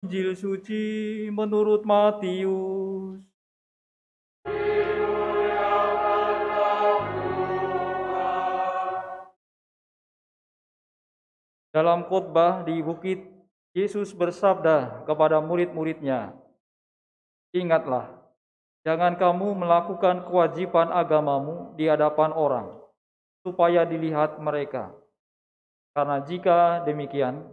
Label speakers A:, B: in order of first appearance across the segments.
A: Injil suci menurut Matius. Dalam khotbah di bukit, Yesus bersabda kepada murid-muridnya, "Ingatlah, jangan kamu melakukan kewajiban agamamu di hadapan orang, supaya dilihat mereka. Karena jika demikian,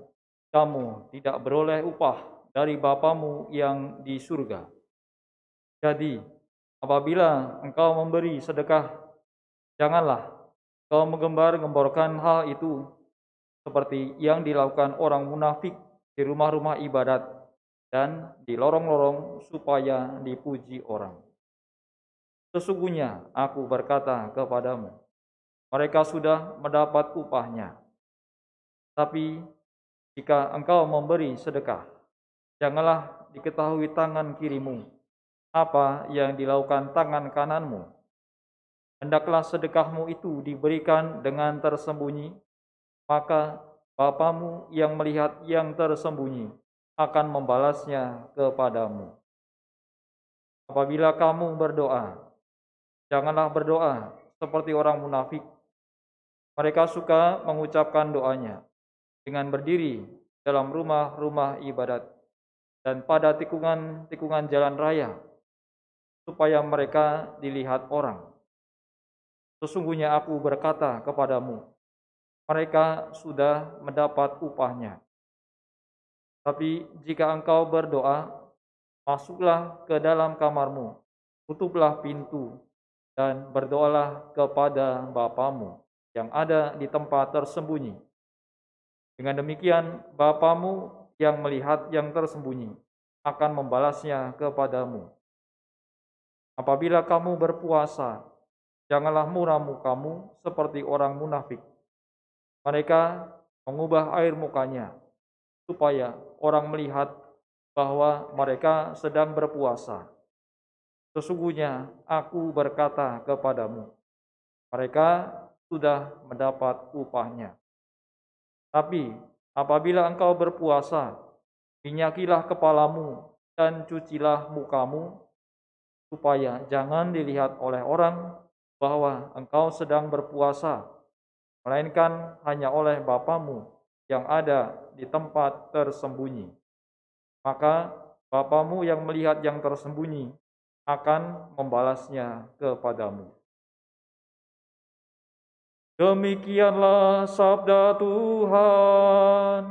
A: kamu tidak beroleh upah dari Bapamu yang di surga. Jadi, apabila engkau memberi sedekah, janganlah kau menggembar-gemborkan hal itu seperti yang dilakukan orang munafik di rumah-rumah ibadat dan di lorong-lorong supaya dipuji orang. Sesungguhnya aku berkata kepadamu, mereka sudah mendapat upahnya. Tapi jika engkau memberi sedekah, janganlah diketahui tangan kirimu apa yang dilakukan tangan kananmu. Hendaklah sedekahmu itu diberikan dengan tersembunyi, maka Bapamu yang melihat yang tersembunyi akan membalasnya kepadamu. Apabila kamu berdoa, janganlah berdoa seperti orang munafik. Mereka suka mengucapkan doanya dengan berdiri dalam rumah-rumah ibadat dan pada tikungan-tikungan jalan raya, supaya mereka dilihat orang. Sesungguhnya aku berkata kepadamu, mereka sudah mendapat upahnya. Tapi jika engkau berdoa, masuklah ke dalam kamarmu, tutuplah pintu, dan berdoalah kepada Bapamu yang ada di tempat tersembunyi. Dengan demikian, Bapamu yang melihat yang tersembunyi akan membalasnya kepadamu. Apabila kamu berpuasa, janganlah muram mukamu seperti orang munafik. Mereka mengubah air mukanya supaya orang melihat bahwa mereka sedang berpuasa. Sesungguhnya aku berkata kepadamu, mereka sudah mendapat upahnya. Tapi apabila engkau berpuasa, minyakilah kepalamu dan cucilah mukamu, supaya jangan dilihat oleh orang bahwa engkau sedang berpuasa, melainkan hanya oleh Bapamu yang ada di tempat tersembunyi. Maka Bapamu yang melihat yang tersembunyi akan membalasnya kepadamu. Demikianlah sabda Tuhan.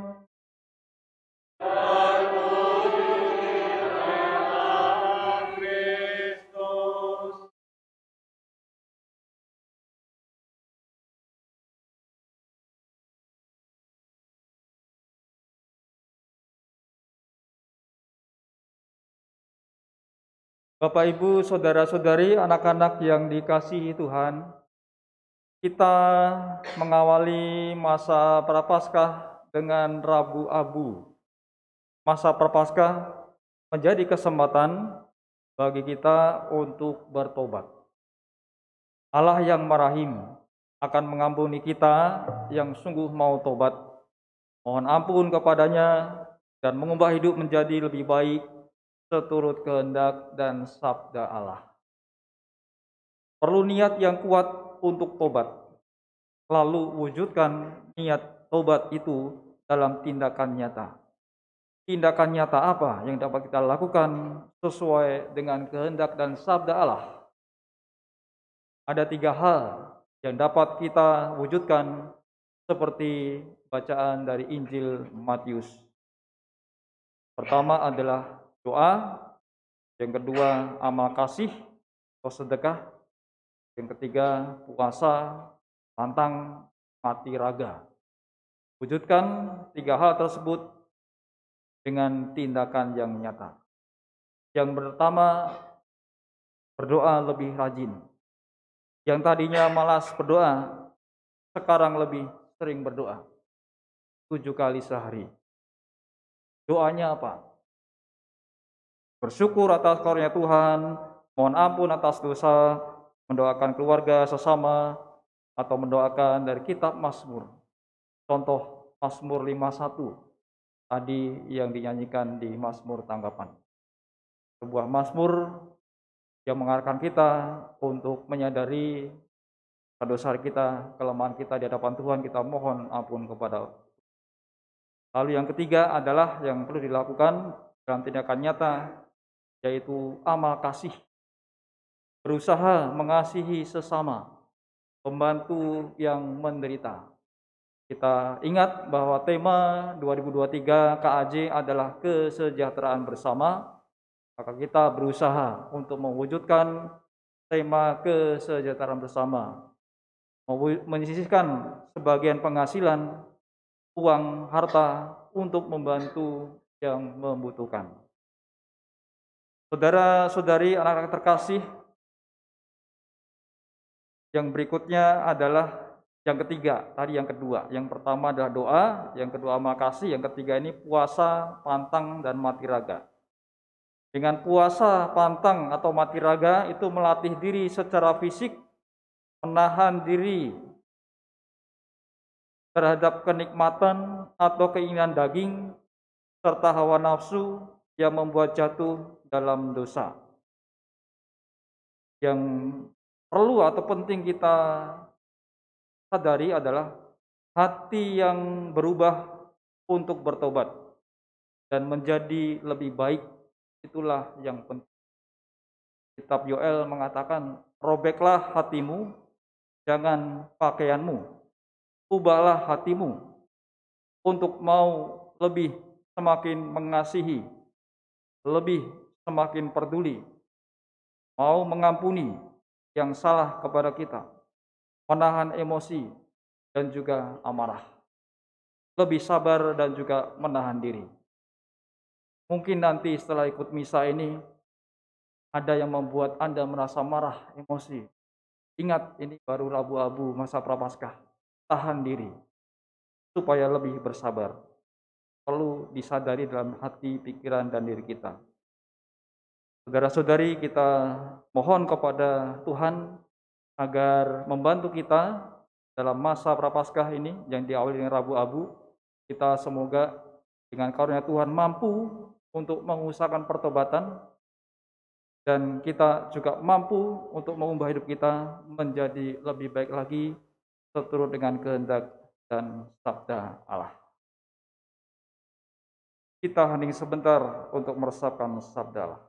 A: Bapak, Ibu, saudara-saudari, anak-anak yang dikasihi Tuhan, kita mengawali masa Prapaskah dengan Rabu Abu. Masa Prapaskah menjadi kesempatan bagi kita untuk bertobat. Allah yang marahim akan mengampuni kita yang sungguh mau tobat. Mohon ampun kepadanya dan mengubah hidup menjadi lebih baik seturut kehendak dan sabda Allah. Perlu niat yang kuat untuk tobat. Lalu wujudkan niat tobat itu dalam tindakan nyata. Tindakan nyata apa yang dapat kita lakukan sesuai dengan kehendak dan sabda Allah? Ada 3 hal yang dapat kita wujudkan seperti bacaan dari Injil Matius. Pertama adalah doa, yang kedua amal kasih atau sedekah, yang ketiga puasa, tantang mati raga. Wujudkan 3 hal tersebut dengan tindakan yang nyata. Yang pertama, berdoa lebih rajin. Yang tadinya malas berdoa, sekarang lebih sering berdoa. 7 kali sehari. Doanya apa? Bersyukur atas karunia Tuhan, mohon ampun atas dosa, mendoakan keluarga sesama, atau mendoakan dari kitab Mazmur. Contoh Mazmur 51. tadi yang dinyanyikan di Mazmur Tanggapan. Sebuah mazmur yang mengarahkan kita untuk menyadari dosa kita, kelemahan kita di hadapan Tuhan, kita mohon ampun kepada. Lalu yang ketiga adalah yang perlu dilakukan dalam tindakan nyata, yaitu amal kasih. Berusaha mengasihi sesama, membantu yang menderita. Kita ingat bahwa tema 2023 KAJ adalah kesejahteraan bersama, maka kita berusaha untuk mewujudkan tema kesejahteraan bersama, menyisihkan sebagian penghasilan, uang, harta untuk membantu yang membutuhkan. Saudara-saudari, anak-anak terkasih, yang berikutnya adalah yang ketiga, tadi yang kedua. Yang pertama adalah doa, yang kedua amal kasih, yang ketiga ini puasa, pantang, dan mati raga. Dengan puasa, pantang, atau mati raga itu melatih diri secara fisik, menahan diri terhadap kenikmatan atau keinginan daging, serta hawa nafsu yang membuat jatuh dalam dosa. Yang perlu atau penting kita sadari adalah hati yang berubah untuk bertobat dan menjadi lebih baik, itulah yang penting. Kitab Yoel mengatakan, robeklah hatimu, jangan pakaianmu. Ubahlah hatimu untuk mau lebih semakin mengasihi, lebih semakin peduli, mau mengampuni yang salah kepada kita, menahan emosi dan juga amarah, lebih sabar dan juga menahan diri. Mungkin nanti setelah ikut misa ini ada yang membuat Anda merasa marah, emosi. Ingat, ini baru Rabu-Abu masa Prapaskah. Tahan diri supaya lebih bersabar. Perlu disadari dalam hati, pikiran, dan diri kita. Saudara-saudari, kita mohon kepada Tuhan agar membantu kita dalam masa Prapaskah ini yang diawali dengan Rabu-Abu. Kita semoga dengan karunia Tuhan mampu untuk mengusahakan pertobatan, dan kita juga mampu untuk mengubah hidup kita menjadi lebih baik lagi seturut dengan kehendak dan sabda Allah. Kita hening sebentar untuk meresapkan sabda Allah.